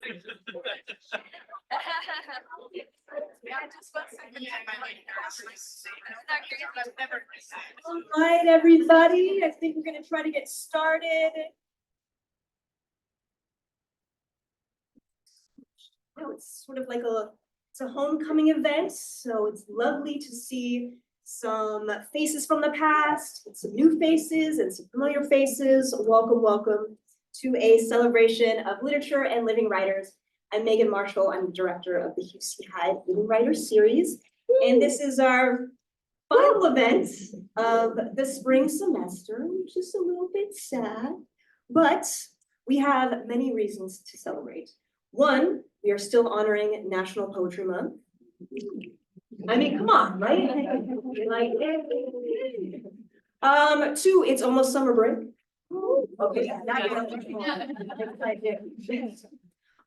All right, everybody. I think we're going to try to get started. It's sort of like it's a homecoming event, so it's lovely to see some faces from the past, some new faces, and some familiar faces. Welcome, welcome to a celebration of literature and living writers. I'm Megan Marshall. I'm the director of the UC Hyde Living Writers Series, and this is our final event of the spring semester, which is a little bit sad, but we have many reasons to celebrate. One, we are still honoring National Poetry Month. I mean, come on, right? Two, it's almost summer break. Okay.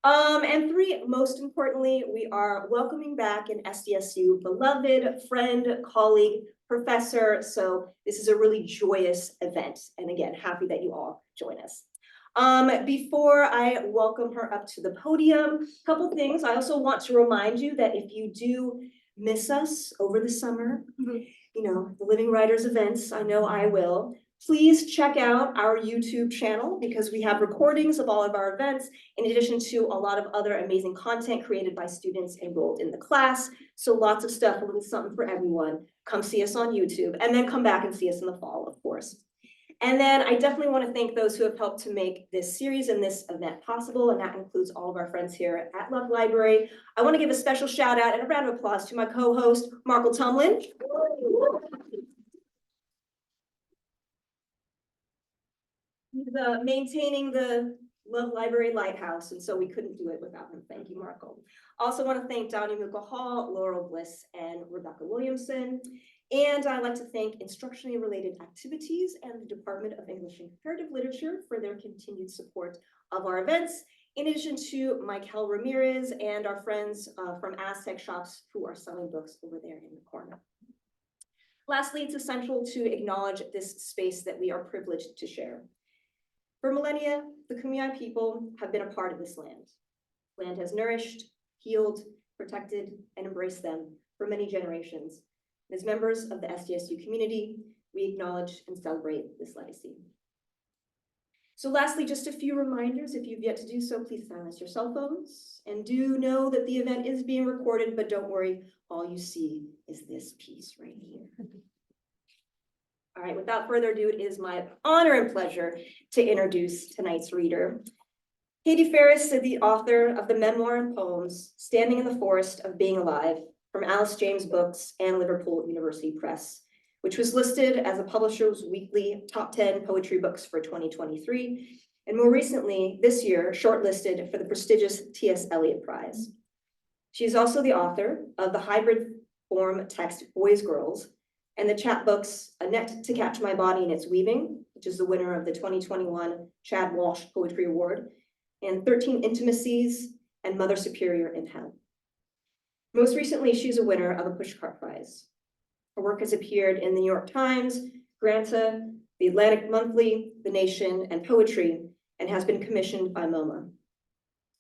And three, most importantly, we are welcoming back an SDSU beloved friend, colleague, professor. So this is a really joyous event. And again, happy that you all join us. Before I welcome her up to the podium, a couple things. I also want to remind you that if you do miss us over the summer, you know, the Living Writers events, I know I will. Please check out our YouTube channel because we have recordings of all of our events in addition to a lot of other amazing content created by students enrolled in the class. So lots of stuff, a little something for everyone. Come see us on YouTube and then come back and see us in the fall, of course. And then I definitely want to thank those who have helped to make this series and this event possible, and that includes all of our friends here at Love Library. I want to give a special shout out and a round of applause to my co-host, Markle Tumlin. He's maintaining the Love Library Lighthouse, and so we couldn't do it without him. Thank you, Markle. Also want to thank Donnie Muka Hall, Laurel Bliss, and Rebecca Williamson. And I'd like to thank instructionally related activities and the Department of English and Comparative Literature for their continued support of our events, in addition to Michael Ramirez and our friends from Aztec Shops who are selling books over there in the corner. Lastly, it's essential to acknowledge this space that we are privileged to share. For millennia, the Kumeyaay people have been a part of this land. Land has nourished, healed, protected, and embraced them for many generations. As members of the SDSU community, we acknowledge and celebrate this legacy. So lastly, just a few reminders. If you've yet to do so, please silence your cell phones. And do know that the event is being recorded, but don't worry, all you see is this piece right here. All right, without further ado, it is my honor and pleasure to introduce tonight's reader. Katie Farris is the author of the memoir-in-poems, Standing in the Forest of Being Alive, from Alice James Books and Liverpool University Press, which was listed as a Publishers Weekly Top 10 Poetry Books for 2023, and more recently, this year, shortlisted for the prestigious T.S. Eliot Prize. She is also the author of the hybrid form text Boys, Girls, and the chapbooks A Net to Catch My Body in Its Weaving, which is the winner of the 2021 Chad Walsh Poetry Award, and 13 Intimacies and Mother Superior in Hell. Most recently, she's a winner of a Pushcart Prize. Her work has appeared in the New York Times, Granta, the Atlantic Monthly, The Nation, and Poetry, and has been commissioned by MoMA.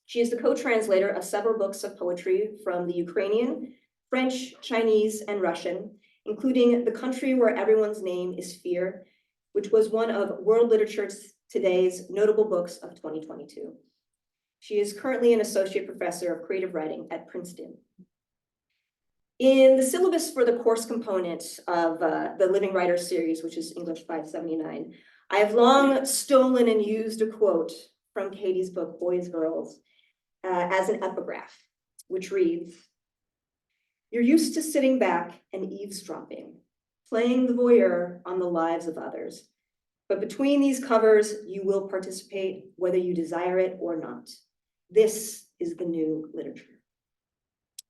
She is the co-translator of several books of poetry from the Ukrainian, French, Chinese, and Russian, including The Country Where Everyone's Name is Fear, which was one of World Literature Today's notable books of 2022. She is currently an associate professor of creative writing at Princeton. In the syllabus for the course component of the Living Writers series, which is English 579, I have long stolen and used a quote from Katie's book, Boys, Girls, as an epigraph, which reads, "You're used to sitting back and eavesdropping, playing the voyeur on the lives of others. But between these covers, you will participate whether you desire it or not. This is the new literature."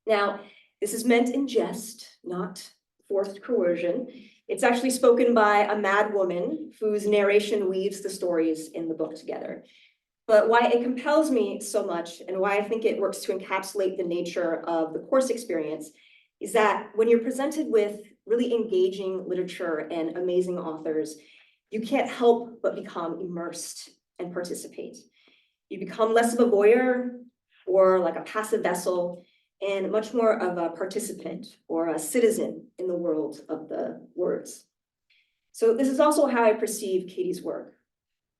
Now, this is meant in jest, not forced coercion. It's actually spoken by a mad woman whose narration weaves the stories in the book together. But why it compels me so much and why I think it works to encapsulate the nature of the course experience is that when you're presented with really engaging literature and amazing authors, you can't help but become immersed and participate. You become less of a voyeur, or like a passive vessel, and much more of a participant or a citizen in the world of the words. So this is also how I perceive Katie's work.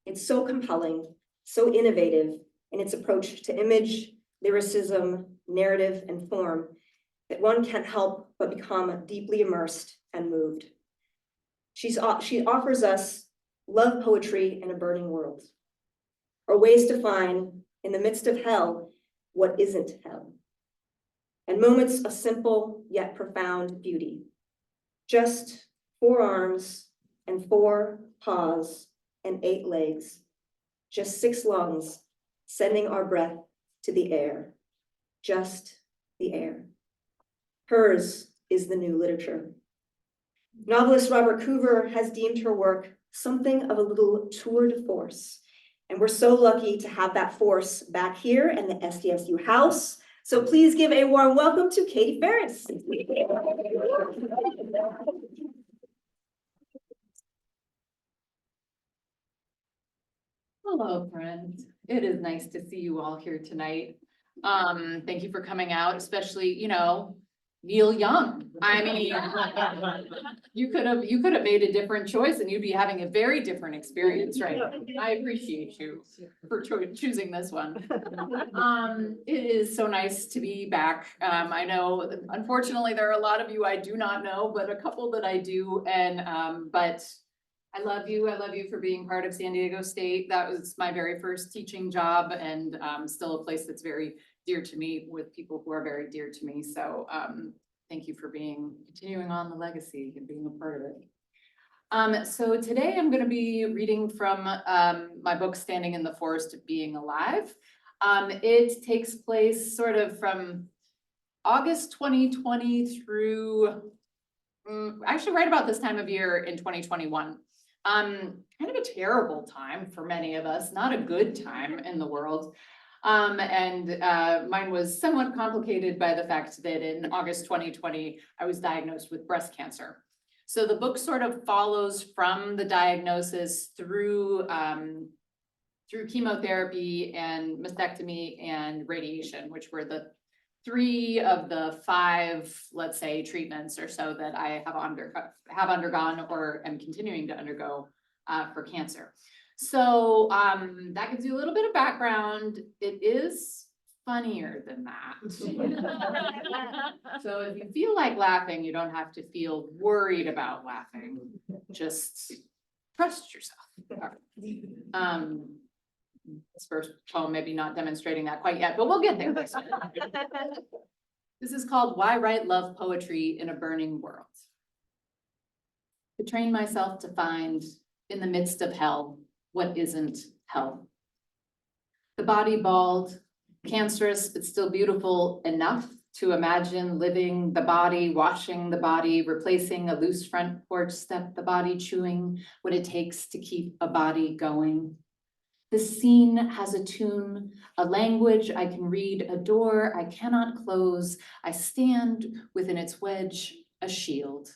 It's so compelling, so innovative in its approach to image, lyricism, narrative, and form that one can't help but become deeply immersed and moved. She offers us love poetry in a burning world, or ways to find, in the midst of hell, what isn't hell, and moments of simple yet profound beauty. Just 4 arms and 4 paws and 8 legs, just 6 lungs, sending our breath to the air, just the air. Hers is the new literature. Novelist Robert Coover has deemed her work something of a little tour de force, and we're so lucky to have that force back here in the SDSU house. So please give a warm welcome to Katie Farris. Hello, friends. It is nice to see you all here tonight. Thank you for coming out, especially, Neil Young. I mean, you could have made a different choice and you'd be having a very different experience, right? I appreciate you for choosing this one. It is so nice to be back. I know, unfortunately, there are a lot of you I do not know, but a couple that I do, and but I love you. I love you for being part of San Diego State. That was my very first teaching job, and still a place that's very dear to me with people who are very dear to me. So thank you for continuing on the legacy and being a part of it. So today I'm going to be reading from my book, Standing in the Forest of Being Alive. It takes place sort of from August 2020 through actually right about this time of year in 2021. Kind of a terrible time for many of us, not a good time in the world. And mine was somewhat complicated by the fact that in August 2020, I was diagnosed with breast cancer. So the book sort of follows from the diagnosis through chemotherapy and mastectomy and radiation, which were the 3 of the 5, let's say, treatments or so that I have undergone or am continuing to undergo for cancer. So that gives you a little bit of background. It is funnier than that. So if you feel like laughing, you don't have to feel worried about laughing. Just trust yourself. This first poem maybe not demonstrating that quite yet, but we'll get there. This is called Why Write Love Poetry in a Burning World. To train myself to find in the midst of hell what isn't hell. The body bald, cancerous, but still beautiful enough to imagine living the body, washing the body, replacing a loose front porch step, the body chewing what it takes to keep a body going. The scene has a tune, a language I can read, a door I cannot close. I stand within its wedge, a shield.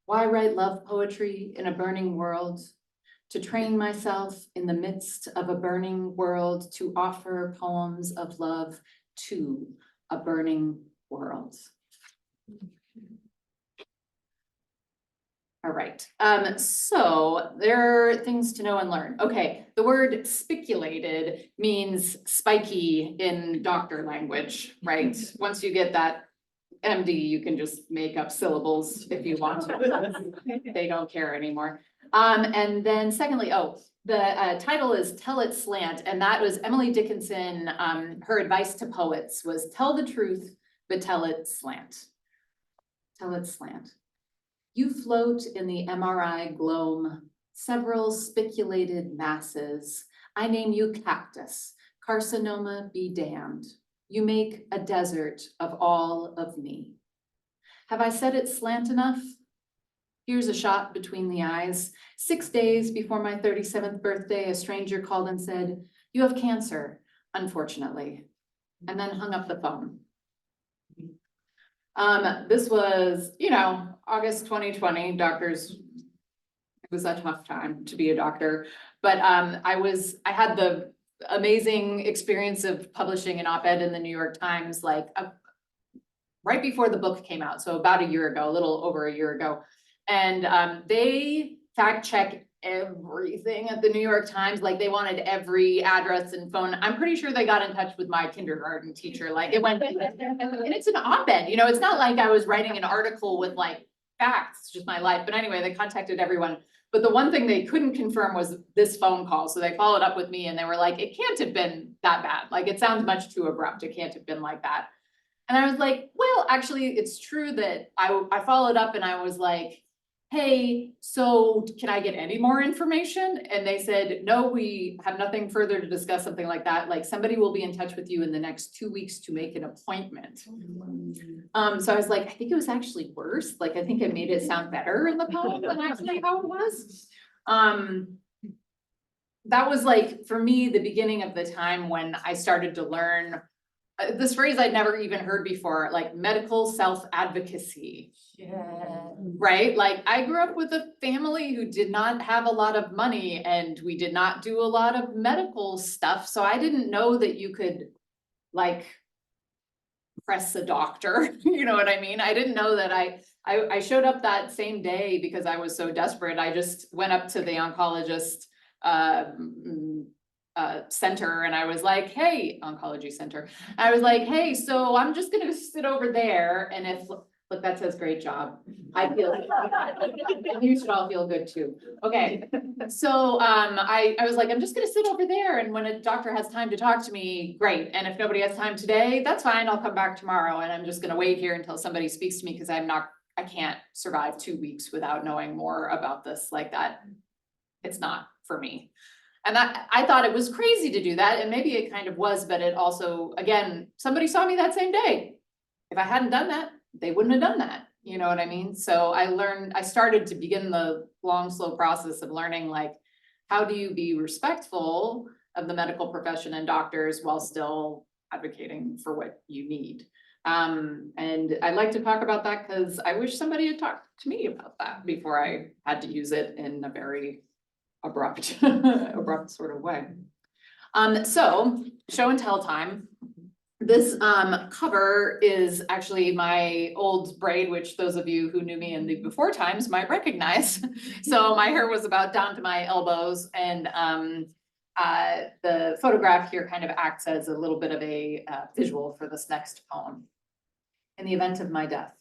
Why write love poetry in a burning world? To train myself in the midst of a burning world to offer poems of love to a burning world. All right, so there are things to know and learn. Okay, the word spiculated means spiky in doctor language, right? Once you get that MD, you can just make up syllables if you want to. They don't care anymore. And then secondly, the title is Tell It Slant, and that was Emily Dickinson. Her advice to poets was tell the truth, but tell it slant. Tell it slant. You float in the MRI gloam, several spiculated masses. I name you cactus, carcinoma be damned. You make a desert of all of me. Have I said it slant enough? Here's a shot between the eyes. 6 days before my 37th birthday, a stranger called and said, you have cancer, unfortunately, and then hung up the phone. This was, August 2020, doctors, it was a tough time to be a doctor, but I had the amazing experience of publishing an op-ed in the New York Times, like right before the book came out. So about a year ago, a little over a year ago. And they fact check everything at the New York Times. Like they wanted every address and phone. I'm pretty sure they got in touch with my kindergarten teacher. Like it went, and it's an op-ed, you know, it's not like I was writing an article with like facts, it's just my life. But anyway, they contacted everyone. But the one thing they couldn't confirm was this phone call. So they followed up with me and they were like, it can't have been that bad. Like it sounds much too abrupt. It can't have been like that. And I was like, well, actually, it's true that I followed up and I was like, hey, so can I get any more information? And they said, no, we have nothing further to discuss, something like that. Like somebody will be in touch with you in the next 2 weeks to make an appointment. So I was like, I think it was actually worse. Like, I think I made it sound better in the poem than actually how it was. That was like, for me, the beginning of the time when I started to learn this phrase I'd never even heard before, like medical self-advocacy. Yeah. Right? Like I grew up with a family who did not have a lot of money and we did not do a lot of medical stuff. So I didn't know that you could like press a doctor, you know what I mean? I didn't know that I showed up that same day because I was so desperate. I just went up to the oncologist center and I was like, hey, oncology center. I was like, hey, so I'm just gonna sit over there. And if, look, that says great job. I feel, you should all feel good too. Okay, so I was like, I'm just gonna sit over there. And when a doctor has time to talk to me, great. And if nobody has time today, that's fine. I'll come back tomorrow. And I'm just gonna wait here until somebody speaks to me because I can't survive 2 weeks without knowing more about this like that. It's not for me. And that I thought it was crazy to do that. And maybe it kind of was, but it also, again, somebody saw me that same day. If I hadn't done that, they wouldn't have done that. You know what I mean? So I started to begin the long, slow process of learning, like, how do you be respectful of the medical profession and doctors while still advocating for what you need? And I'd like to talk about that because I wish somebody had talked to me about that before I had to use it in a very abrupt sort of way. So show and tell time. This cover is actually my old braid, which those of you who knew me in the before times might recognize. So my hair was about down to my elbows, and the photograph here kind of acts as a little bit of a visual for this next poem. In the event of my death.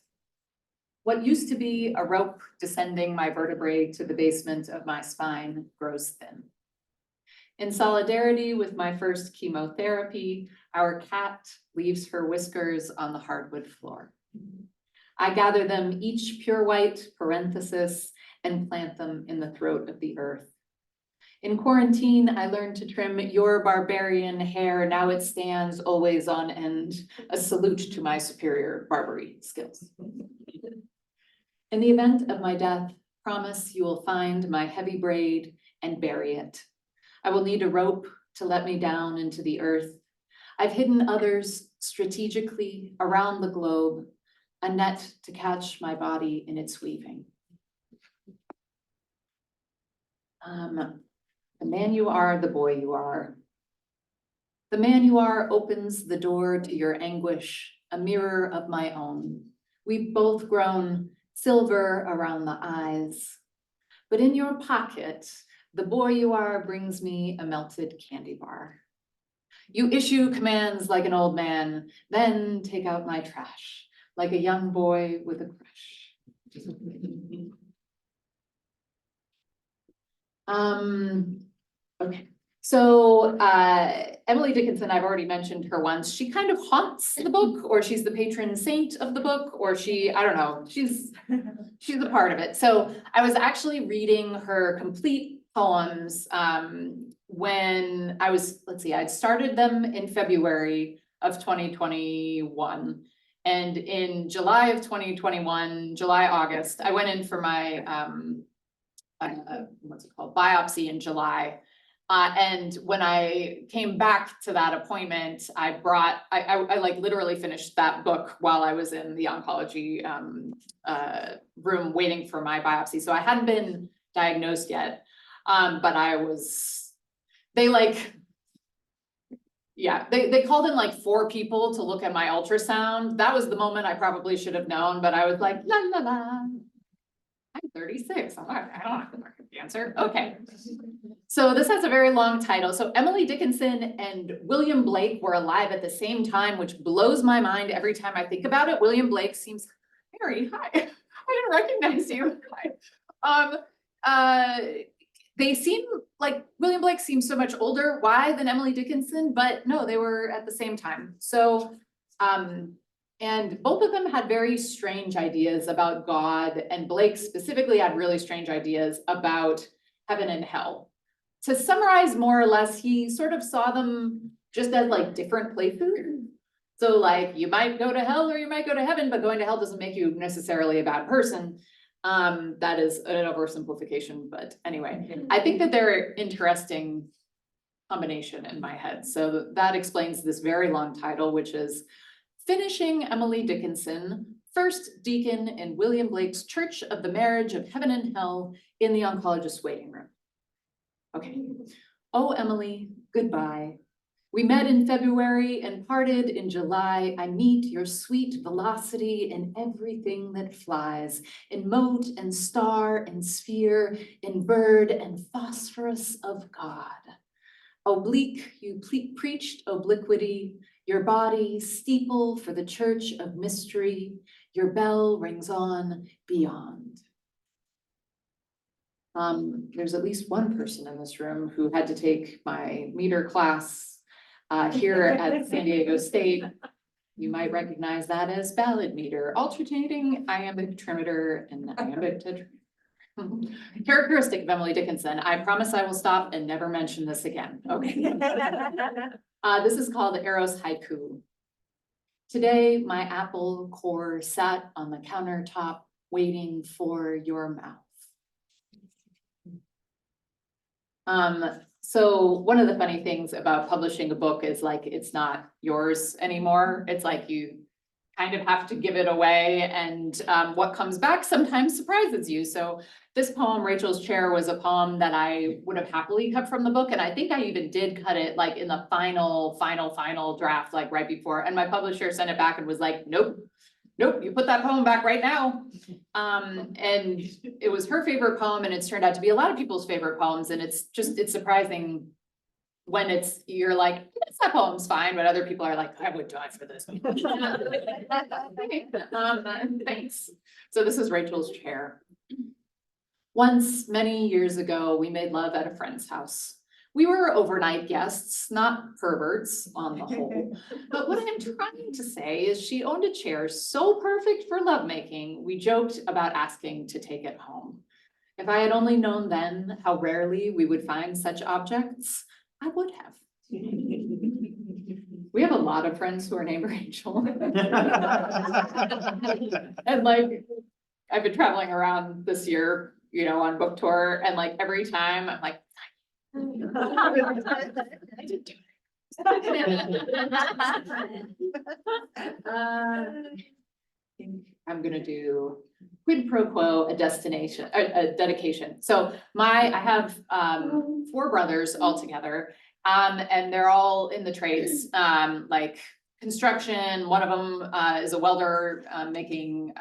What used to be a rope descending my vertebrae to the basement of my spine grows thin. In solidarity with my first chemotherapy, our cat leaves her whiskers on the hardwood floor. I gather them each pure white parenthesis and plant them in the throat of the earth. In quarantine, I learned to trim your barbarian hair. Now it stands always on end, a salute to my superior barbary skills. In the event of my death, promise you will find my heavy braid and bury it. I will need a rope to let me down into the earth. I've hidden others strategically around the globe, a net to catch my body in its weaving. The man you are, the boy you are. The man you are opens the door to your anguish, a mirror of my own. We've both grown silver around the eyes, but in your pocket, the boy you are brings me a melted candy bar. You issue commands like an old man, then take out my trash, like a young boy with a crush. Okay, so Emily Dickinson, I've already mentioned her once. She kind of haunts the book, or she's the patron saint of the book, or I don't know, she's a part of it. So I was actually reading her complete poems when I was, I'd started them in February of 2021. And in July of 2021, August, I went in for my, biopsy in July. And when I came back to that appointment, I like literally finished that book while I was in the oncology room waiting for my biopsy. So I hadn't been diagnosed yet, but they like Yeah, they called in like 4 people to look at my ultrasound. That was the moment I probably should have known, but I was like, la la la. I'm 36. I don't have to mark the answer. Okay. So this has a very long title. So Emily Dickinson and William Blake were alive at the same time, which blows my mind every time I think about it. William Blake seems very high. I didn't recognize you. They seem like William Blake seems so much older. Why than Emily Dickinson? But no, they were at the same time. So, and both of them had very strange ideas about God, and Blake specifically had really strange ideas about heaven and hell. To summarize more or less, he sort of saw them just as like different places. So like you might go to hell or you might go to heaven, but going to hell doesn't make you necessarily a bad person. That is an oversimplification, but anyway, I think that they're interesting combination in my head. So that explains this very long title, which is Finishing Emily Dickinson, First Deacon in William Blake's Church of the Marriage of Heaven and Hell in the Oncologist's Waiting Room. Okay. Oh, Emily, goodbye. We met in February and parted in July. I meet your sweet velocity in everything that flies, in mote and star and sphere, in bird and phosphorus of God. Oblique, you preached obliquity, your body steeple for the church of mystery, your bell rings on beyond. There's at least one person in this room who had to take my meter class here at San Diego State. You might recognize that as ballad meter, alternating iambic trimeter and iambic tetrameter. Characteristic of Emily Dickinson. I promise I will stop and never mention this again. Okay. This is called Eros Haiku. Today, my apple core sat on the countertop waiting for your mouth. So one of the funny things about publishing a book is like, it's not yours anymore. It's like you kind of have to give it away, and what comes back sometimes surprises you. So this poem, Rachel's Chair, was a poem that I would have happily cut from the book. And I think I even did cut it like in the final draft, like right before. And my publisher sent it back and was like, nope, you put that poem back right now. And it was her favorite poem, and it's turned out to be a lot of people's favorite poems. And it's surprising when you're like, yes, that poem's fine, but other people are like, I would die for this. Thanks. So this is Rachel's Chair. Once, many years ago, we made love at a friend's house. We were overnight guests, not perverts on the whole. But what I'm trying to say is she owned a chair so perfect for lovemaking, we joked about asking to take it home. If I had only known then how rarely we would find such objects, I would have. We have a lot of friends who are named Rachel. And like, I've been traveling around this year, you know, on book tour, and like every time I'm like, I didn't do it. I'm gonna do quid pro quo, a dedication. So I have 4 brothers all together, and they're all in the trades, like construction. One of them is a welder, making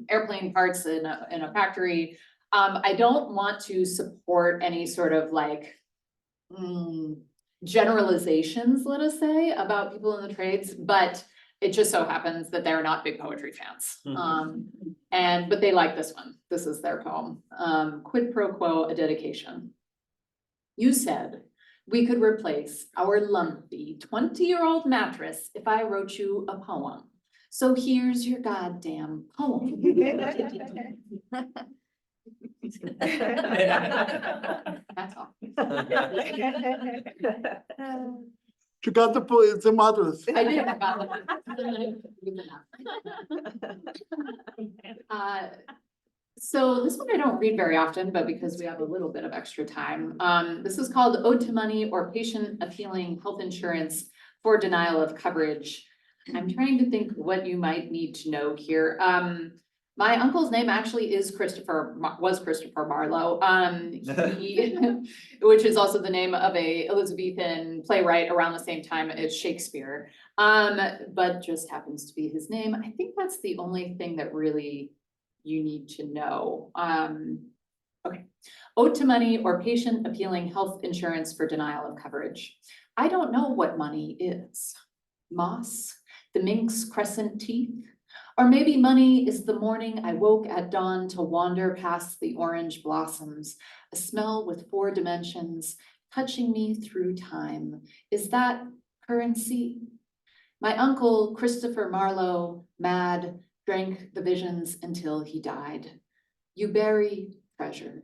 airplane parts in a factory. I don't want to support any sort of like generalizations, let us say, about people in the trades, but it just so happens that they're not big poetry fans. But they like this one. This is their poem. Quid pro quo, a dedication. You said we could replace our lumpy 20-year-old mattress if I wrote you a poem. So here's your goddamn poem. That's all. You got the mattress. I did. So this one I don't read very often, but because we have a little bit of extra time, this is called Ode to Money or Patient Appealing Health Insurance for Denial of Coverage. I'm trying to think what you might need to know here. My uncle's name actually is was Christopher Marlowe, which is also the name of a Elizabethan playwright around the same time as Shakespeare. But just happens to be his name. I think that's the only thing that really you need to know. Okay. Ode to money or patient appealing health insurance for denial of coverage. I don't know what money is. Moss, the minx crescent teeth, or maybe money is the morning I woke at dawn to wander past the orange blossoms, a smell with 4 dimensions, touching me through time. Is that currency? My uncle, Christopher Marlowe, mad, drank the visions until he died. You bury treasure.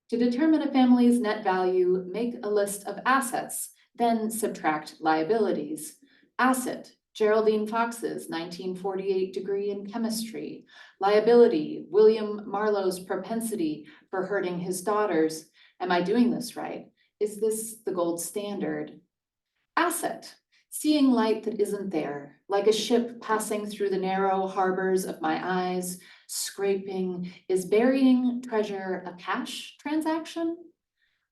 To determine a family's net value, make a list of assets, then subtract liabilities. Asset, Geraldine Fox's 1948 degree in chemistry. Liability, William Marlowe's propensity for hurting his daughters. Am I doing this right? Is this the gold standard? Asset, seeing light that isn't there, like a ship passing through the narrow harbors of my eyes, scraping. Is burying treasure a cash transaction?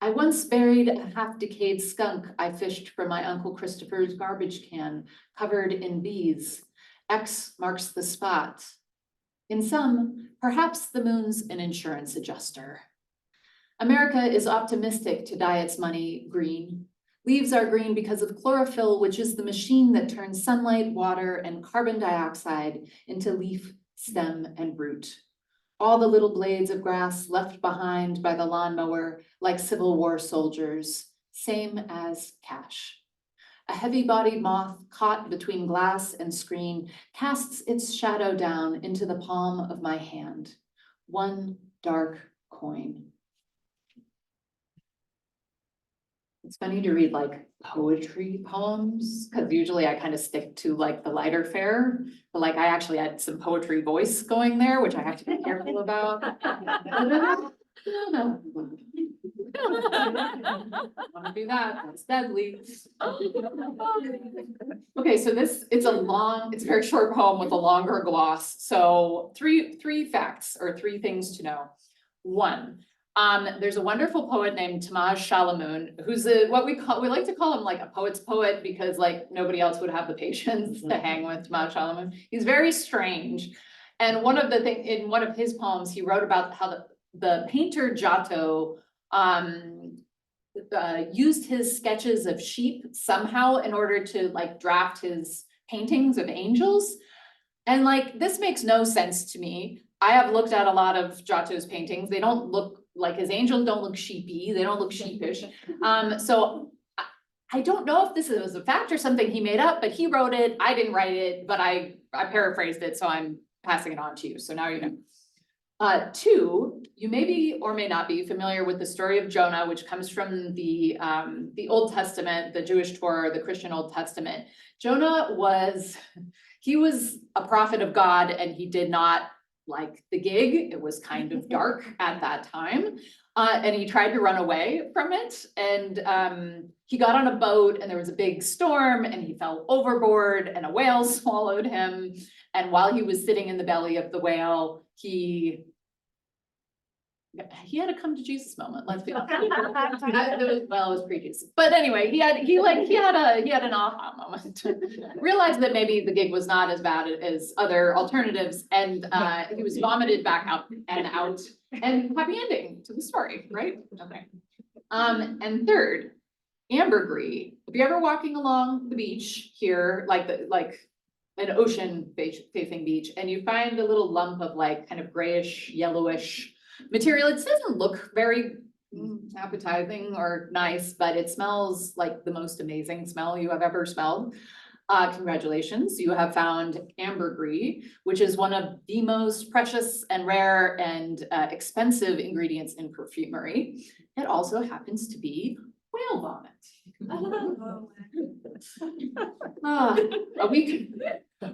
I once buried a half-decayed skunk I fished from my Uncle Christopher's garbage can, covered in bees. X marks the spot. In sum, perhaps the moon's an insurance adjuster. America is optimistic to dye its money green. Leaves are green because of chlorophyll, which is the machine that turns sunlight, water, and carbon dioxide into leaf, stem, and root. All the little blades of grass left behind by the lawnmower, like Civil War soldiers, same as cash. A heavy-bodied moth caught between glass and screen casts its shadow down into the palm of my hand. 1 dark coin. It's funny to read like poetry poems, because usually I kind of stick to like the lighter fare, but like I actually had some poetry voice going there, which I have to be careful about. Want to do that, that's deadly. Okay, so it's a very short poem with a longer gloss. So three facts or 3 things to know. 1, there's a wonderful poet named Tamaj Shalamoon, who's we like to call him like a poet's poet because like nobody else would have the patience to hang with Tamaj Shalamoon. He's very strange. And in one of his poems, he wrote about how the painter Giotto used his sketches of sheep somehow in order to like draft his paintings of angels. And like, this makes no sense to me. I have looked at a lot of Giotto's paintings. They don't look like his angels don't look sheepy. They don't look sheepish. So I don't know if this was a fact or something he made up, but he wrote it. I didn't write it, but I paraphrased it. So I'm passing it on to you. So now you know. 2, you may be or may not be familiar with the story of Jonah, which comes from the Old Testament, the Jewish Torah, the Christian Old Testament. Jonah was a prophet of God, and he did not like the gig. It was kind of dark at that time. And he tried to run away from it. And he got on a boat and there was a big storm and he fell overboard and a whale swallowed him. And while he was sitting in the belly of the whale, he had a come to Jesus moment. Let's be honest. It was pre-Jesus. But anyway, he had an aha moment. Realized that maybe the gig was not as bad as other alternatives, and he was vomited back up and out. And happy ending to the story, right? Okay. And 3rd, ambergris. If you're ever walking along the beach here, like an ocean facing beach, and you find a little lump of like kind of grayish, yellowish material, it doesn't look very appetizing or nice, but it smells like the most amazing smell you have ever smelled. Congratulations, you have found ambergris, which is one of the most precious and rare and expensive ingredients in perfumery. It also happens to be whale vomit.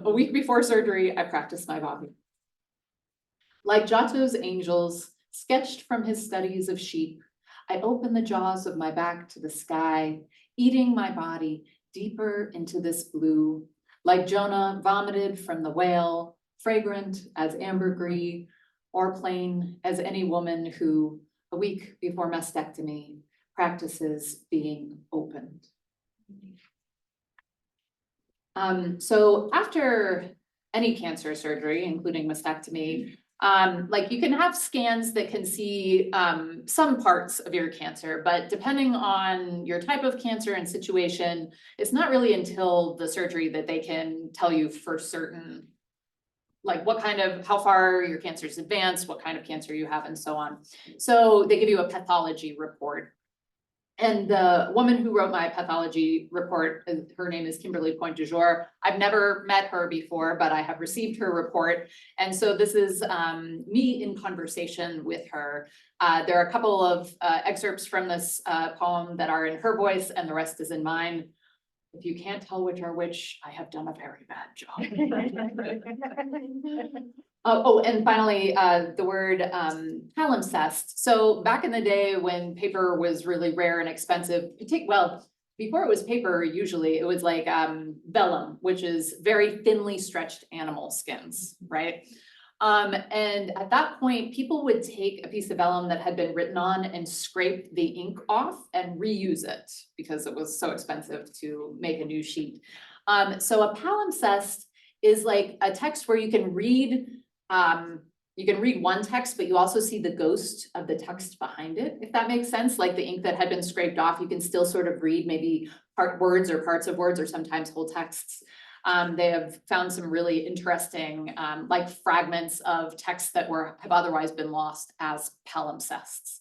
A week before surgery, I practiced my vomit. Like Giotto's angels, sketched from his studies of sheep, I open the jaws of my back to the sky, eating my body deeper into this blue. Like Jonah vomited from the whale, fragrant as ambergris, or plain as any woman who, a week before mastectomy, practices being opened. So after any cancer surgery, including mastectomy, like you can have scans that can see some parts of your cancer, but depending on your type of cancer and situation, it's not really until the surgery that they can tell you for certain, like what kind of, how far your cancer's advanced, what kind of cancer you have, and so on. So they give you a pathology report. And the woman who wrote my pathology report, her name is Kimberly Pointe-du-Jour. I've never met her before, but I have received her report. And so this is me in conversation with her. There are a couple of excerpts from this poem that are in her voice and the rest is in mine. If you can't tell which are which, I have done a very bad job. Oh, and finally, the word palimpsest. So back in the day when paper was really rare and expensive, well, before it was paper, usually it was like vellum, which is very thinly stretched animal skins, right? And at that point, people would take a piece of vellum that had been written on and scrape the ink off and reuse it because it was so expensive to make a new sheet. So a palimpsest is like a text where you can read one text, but you also see the ghost of the text behind it, if that makes sense. Like the ink that had been scraped off, you can still sort of read maybe words or parts of words or sometimes whole texts. They have found some really interesting like fragments of texts that have otherwise been lost as palimpsests.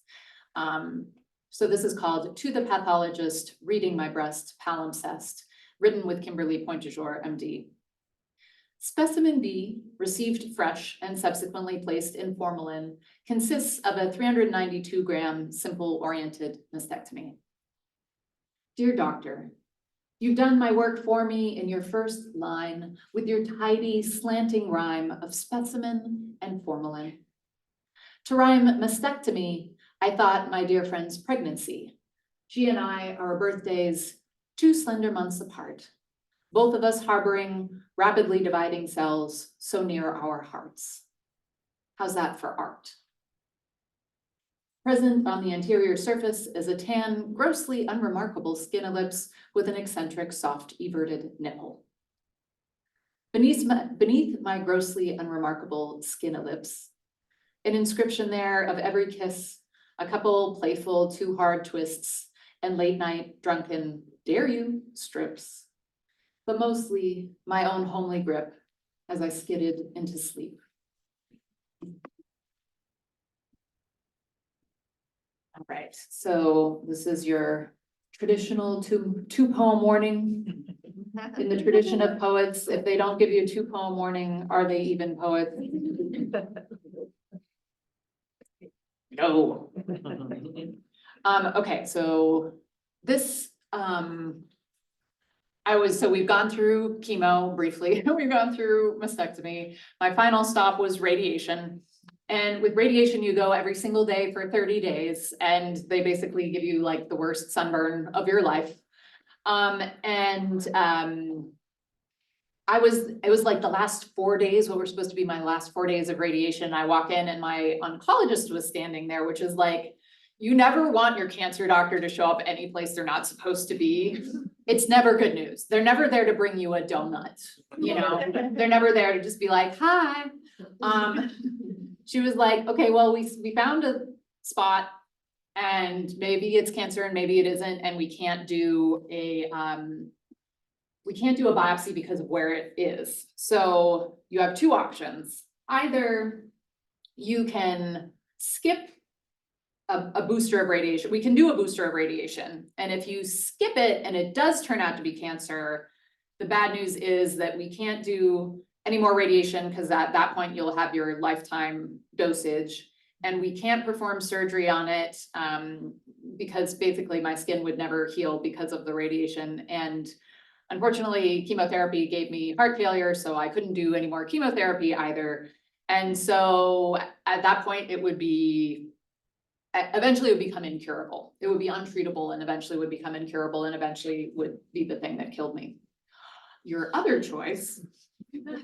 So this is called To the Pathologist, Reading My Breast, Palimpsest, written with Kimberly Pointe-du-Jour, MD. Specimen B, received fresh and subsequently placed in formalin, consists of a 392-gram simple-oriented mastectomy. Dear doctor, you've done my work for me in your first line with your tidy, slanting rhyme of specimen and formalin. To rhyme mastectomy, I thought my dear friend's pregnancy. She and I, our birthdays, 2 slender months apart, both of us harboring rapidly dividing cells so near our hearts. How's that for art? Present on the anterior surface is a tan, grossly unremarkable skin ellipse with an eccentric, soft, everted nipple. Beneath my grossly unremarkable skin ellipse, an inscription there of every kiss, a couple playful, too hard twists, and late night drunken, dare you, strips. But mostly my own homely grip as I skidded into sleep. All right, so this is your traditional two poem warning. In the tradition of poets, if they don't give you a 2-poem warning, are they even poets? No. Okay, so this, so we've gone through chemo briefly, we've gone through mastectomy. My final stop was radiation. And with radiation, you go every single day for 30 days, and they basically give you like the worst sunburn of your life. It was like the last 4 days, what were supposed to be my last 4 days of radiation. I walk in and my oncologist was standing there, which is like, you never want your cancer doctor to show up any place they're not supposed to be. It's never good news. They're never there to bring you a donut, you know? They're never there to just be like, hi. She was like, okay, well, we found a spot and maybe it's cancer and maybe it isn't, and we can't do a biopsy because of where it is. So you have 2 options. Either you can skip a booster of radiation. We can do a booster of radiation. And if you skip it and it does turn out to be cancer, the bad news is that we can't do any more radiation because at that point you'll have your lifetime dosage, and we can't perform surgery on it because basically my skin would never heal because of the radiation. And unfortunately, chemotherapy gave me heart failure, so I couldn't do any more chemotherapy either. And so at that point, it would become incurable. It would be untreatable and eventually would become incurable and eventually would be the thing that killed me. Your other choice is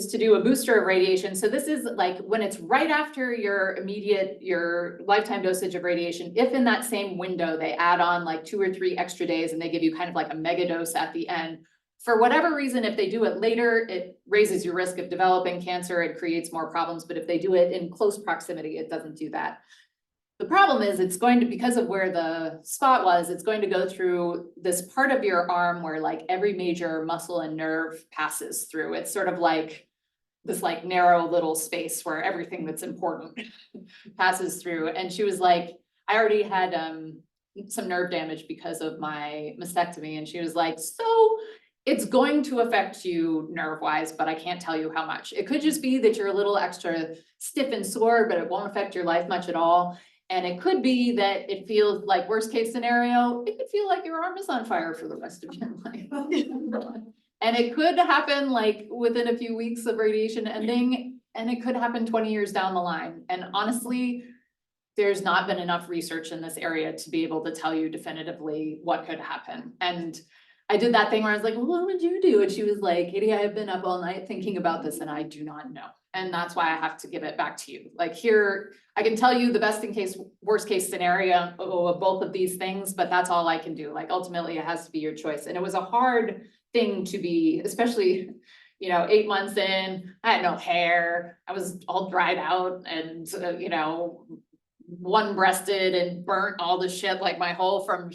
to do a booster of radiation. So this is like when it's right after your lifetime dosage of radiation, if in that same window, they add on like 2 or 3 extra days and they give you kind of like a mega dose at the end. For whatever reason, if they do it later, it raises your risk of developing cancer, it creates more problems. But if they do it in close proximity, it doesn't do that. The problem is it's going to, because of where the spot was, it's going to go through this part of your arm where like every major muscle and nerve passes through. It's sort of like this like narrow little space where everything that's important passes through. And she was like, I already had some nerve damage because of my mastectomy. And she was like, so it's going to affect you nerve-wise, but I can't tell you how much. It could just be that you're a little extra stiff and sore, but it won't affect your life much at all. And it could be that it feels like worst case scenario, it could feel like your arm is on fire for the rest of your life. And it could happen like within a few weeks of radiation ending, and it could happen 20 years down the line. And honestly, there's not been enough research in this area to be able to tell you definitively what could happen. And I did that thing where I was like, well, what would you do? And she was like, Katie, I have been up all night thinking about this and I do not know. And that's why I have to give it back to you. Like here, I can tell you the best in case, worst case scenario of both of these things, but that's all I can do. Like ultimately it has to be your choice. And it was a hard thing to be, especially, 8 months in, I had no hair. I was all dried out and, one-breasted and burnt all the shit, like my whole from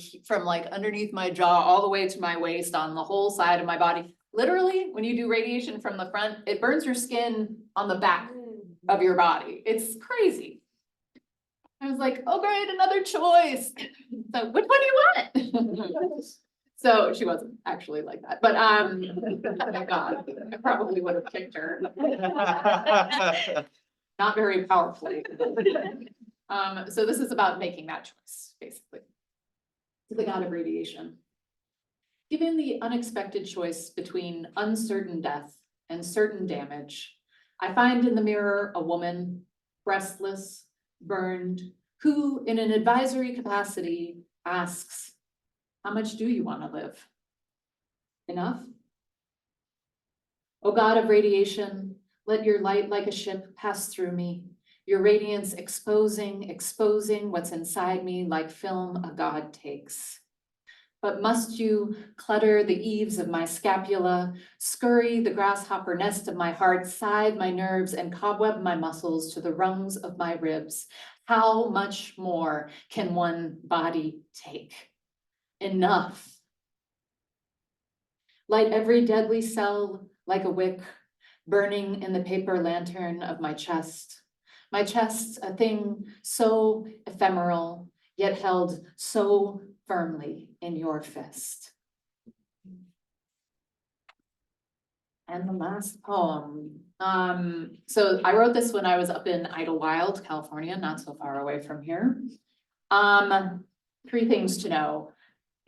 like underneath my jaw all the way to my waist on the whole side of my body. Literally, when you do radiation from the front, it burns your skin on the back of your body. It's crazy. I was like, oh great, another choice. So which one do you want? So she wasn't actually like that, but thank God, I probably would have kicked her. Not very powerfully. So this is about making that choice, basically. To the god of radiation. Given the unexpected choice between uncertain death and certain damage, I find in the mirror a woman, breastless, burned, who in an advisory capacity asks, how much do you want to live? Enough? O god of radiation, let your light like a ship pass through me, your radiance exposing what's inside me like film a god takes. But must you clutter the eaves of my scapula, scurry the grasshopper nest of my heart, scythe my nerves and cobweb my muscles to the rungs of my ribs? How much more can one body take? Enough. Light every deadly cell like a wick, burning in the paper lantern of my chest. My chest, a thing so ephemeral, yet held so firmly in your fist. And the last poem. So I wrote this when I was up in Idlewild, California, not so far away from here. 3 things to know.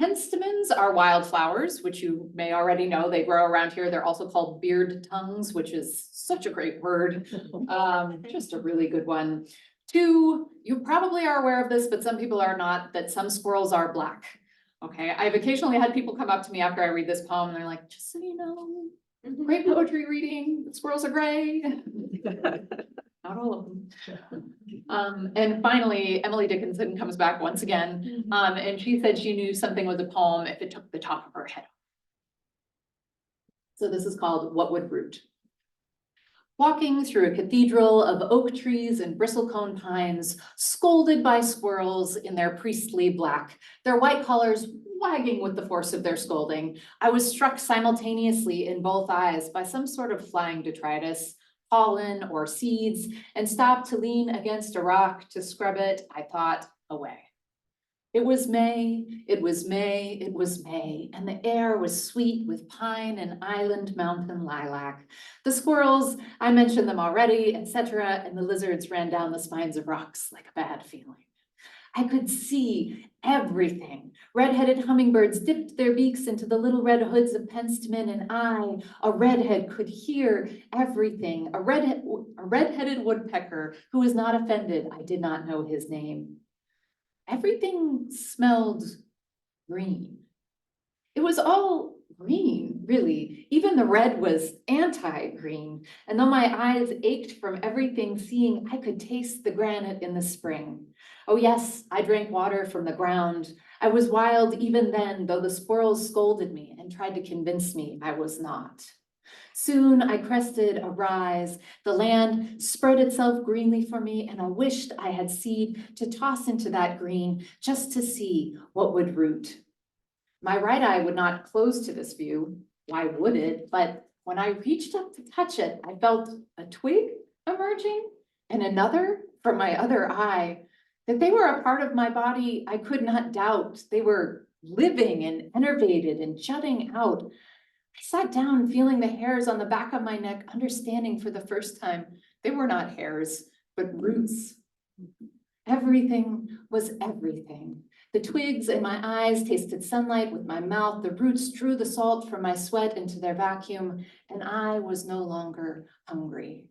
Penstemons are wildflowers, which you may already know. They grow around here. They're also called beard tongues, which is such a great word. Just a really good one. 2, you probably are aware of this, but some people are not, that some squirrels are black. Okay, I've occasionally had people come up to me after I read this poem and they're like, just so you know, great poetry reading, the squirrels are gray. Not all of them. And finally, Emily Dickinson comes back once again, and she said she knew something was a poem if it took the top of her head. So this is called What Would Root? Walking through a cathedral of oak trees and bristlecone pines, scolded by squirrels in their priestly black, their white collars wagging with the force of their scolding, I was struck simultaneously in both eyes by some sort of flying detritus, pollen or seeds, and stopped to lean against a rock to scrub it, I thought, away. It was May, it was May, it was May, and the air was sweet with pine and island mountain lilac. The squirrels, I mentioned them already, etc., and the lizards ran down the spines of rocks like a bad feeling. I could see everything. Red-headed hummingbirds dipped their beaks into the little red hoods of penstemon, and I, a redhead, could hear everything. A red-headed woodpecker who was not offended. I did not know his name. Everything smelled green. It was all green, really. Even the red was anti-green. And though my eyes ached from everything seeing, I could taste the granite in the spring. Oh yes, I drank water from the ground. I was wild even then, though the squirrels scolded me and tried to convince me I was not. Soon I crested a rise. The land spread itself greenly for me, and I wished I had seed to toss into that green just to see what would root. My right eye would not close to this view. Why would it? But when I reached up to touch it, I felt a twig emerging and another from my other eye. That they were a part of my body I could not doubt. They were living and enervated and jutting out. I sat down, feeling the hairs on the back of my neck, understanding for the first time they were not hairs, but roots. Everything was everything. The twigs in my eyes tasted sunlight with my mouth. The roots drew the salt from my sweat into their vacuum, and I was no longer hungry.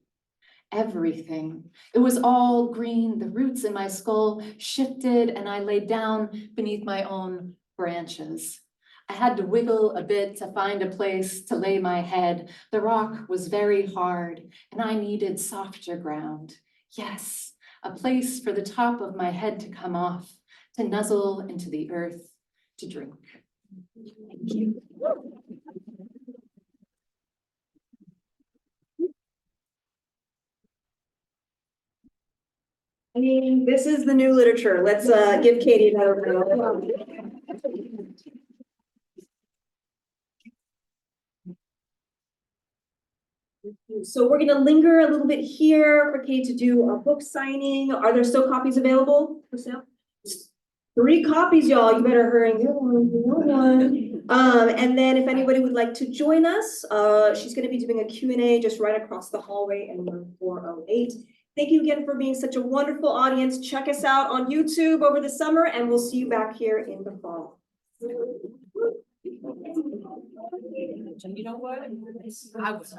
Everything. It was all green. The roots in my skull shifted, and I lay down beneath my own branches. I had to wiggle a bit to find a place to lay my head. The rock was very hard, and I needed softer ground. Yes, a place for the top of my head to come off, to nuzzle into the earth, to drink. Thank you. I mean, this is the new literature. Let's give Katie another round. So we're gonna linger a little bit here for Kate to do a book signing. Are there still copies available for sale? 3 copies, y'all. You better hurry and get one. And then if anybody would like to join us, she's gonna be doing a Q&A just right across the hallway in room 408. Thank you again for being such a wonderful audience. Check us out on YouTube over the summer, and we'll see you back here in the fall. You know what? I was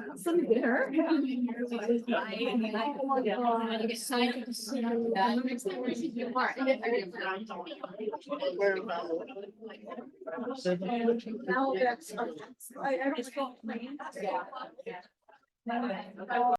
there.